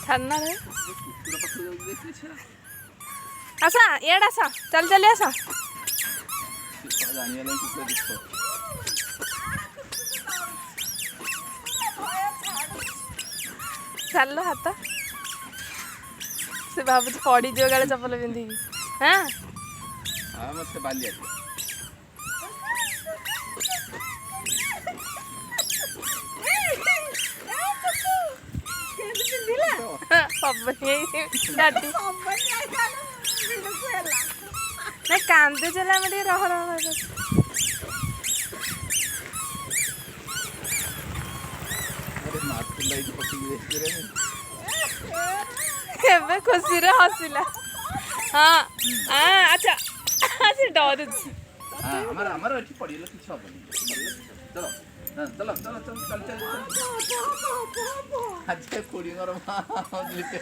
छाड़ना रे आसा येड आसा चल चली आसा चल हाथ से भाव पड़ी जो गाड़े चपल पिंधिकी हाँ हाँ मत बाली नहीं कांदे चला मैं रह रह खुशी रे हसिला हाँ हाँ अच्छा अच्छा डर हाँ हमारा हमारा अच्छी पड़ी लो किसी बात नहीं चलो चलो चलो चलो चल चल चल अच्छा कोड़ी और माँ जीते